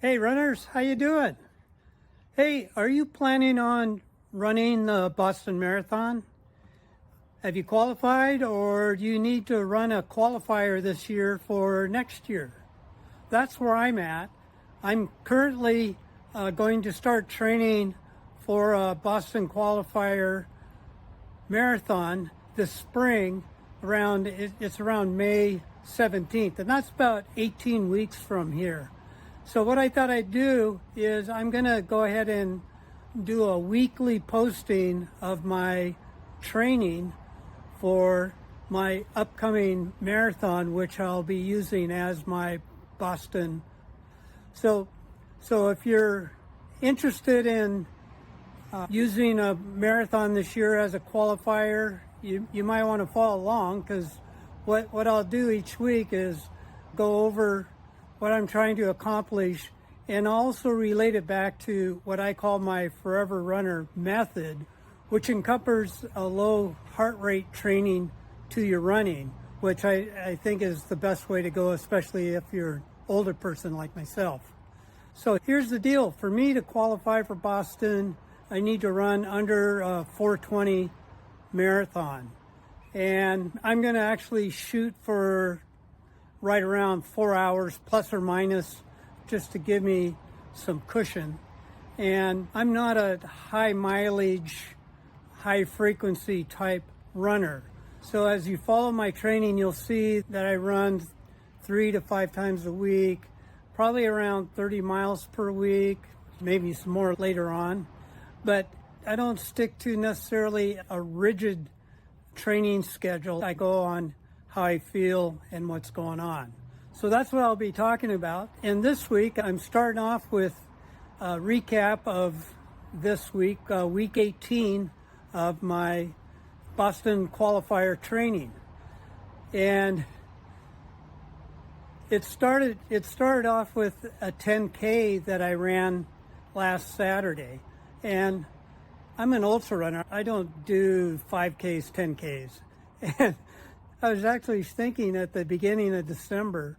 Hey runners, how you doing? Hey, are you planning on running the Boston Marathon? Have you qualified, or do you need to run a qualifier this year for next year? That's where I'm at. I'm currently going to start training for a Boston Qualifier Marathon this spring. It's around May 17th, and that's about 18 weeks from here. So what I thought I'd do is I'm going to go ahead and do a weekly posting of my training for my upcoming marathon, which I'll be using as my Boston. So if you're interested in using a marathon this year as a qualifier, you might want to follow along, because what I'll do each week is go over what I'm trying to accomplish, and also relate it back to what I call my Forever Runner method, which encompasses a low heart rate training to your running, which I think is the best way to go, especially if you're an older person like myself. So here's the deal. For me to qualify for Boston, I need to run under a 4:20 marathon. And I'm going to actually shoot for right around 4 hours plus or minus, just to give me some cushion. And I'm not a high mileage, high frequency type runner. So as you follow my training, you'll see that I run 3 to 5 times a week, probably around 30 miles per week, maybe some more later on. But I don't stick to necessarily a rigid training schedule. I go on how I feel and what's going on. So that's what I'll be talking about. And this week, I'm starting off with a recap of this week, week 18 of my Boston Qualifier training. And it started off with a 10K that I ran last Saturday. And I'm an ultra runner. I don't do 5Ks, 10Ks. And I was actually thinking at the beginning of December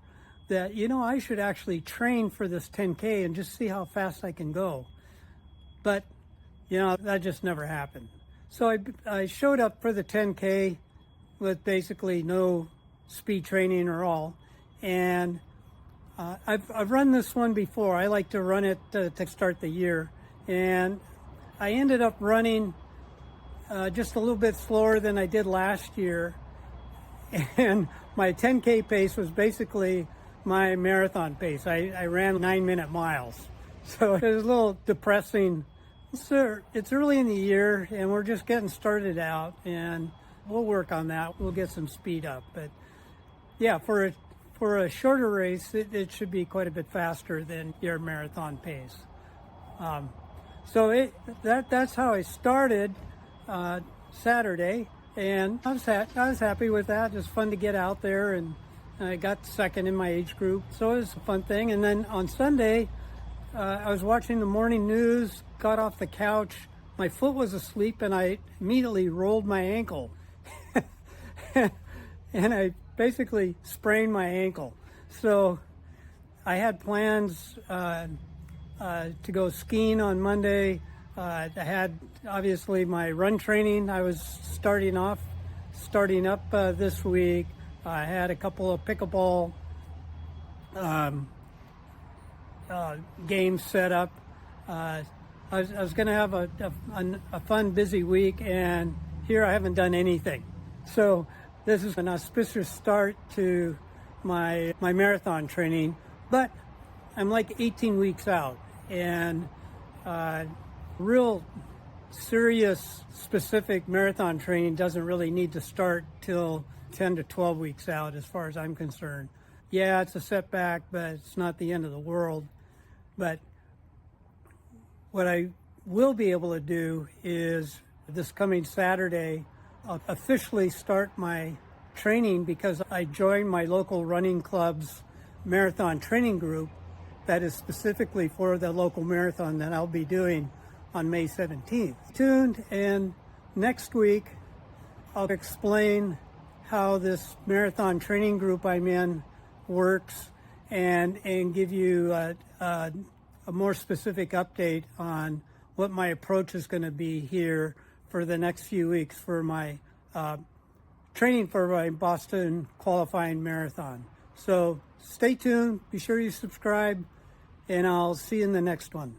that, I should actually train for this 10K and just see how fast I can go. But, that just never happened. So I showed up for the 10K with basically no speed training or all. And I've run this one before. I like to run it to start the year. And I ended up running just a little bit slower than I did last year. And my 10K pace was basically my marathon pace. I ran 9-minute miles. So it was a little depressing. So it's early in the year and we're just getting started out, and we'll work on that. We'll get some speed up. But yeah, for a shorter race, it should be quite a bit faster than your marathon pace. So that's how I started Saturday. And I was happy with that. It was fun to get out there, and I got second in my age group. So it was a fun thing. And then on Sunday, I was watching the morning news, got off the couch. My foot was asleep, and I immediately rolled my ankle. And I basically sprained my ankle. So I had plans to go skiing on Monday. I had obviously my run training. I was starting up this week. I had a couple of pickleball games set up. I was going to have a fun, busy week, and here I haven't done anything. So this is an auspicious start to my marathon training, but I'm like 18 weeks out, and real serious specific marathon training doesn't really need to start till 10 to 12 weeks out as far as I'm concerned. Yeah, it's a setback, but it's not the end of the world. But what I will be able to do is this coming Saturday, I'll officially start my training, because I joined my local running club's marathon training group that is specifically for the local marathon that I'll be doing on May 17th. Tuned, and next week I'll explain how this marathon training group I'm in works, and give you a more specific update on what my approach is going to be here for the next few weeks for my training for my Boston Qualifying Marathon. So stay tuned, be sure you subscribe, and I'll see you in the next one.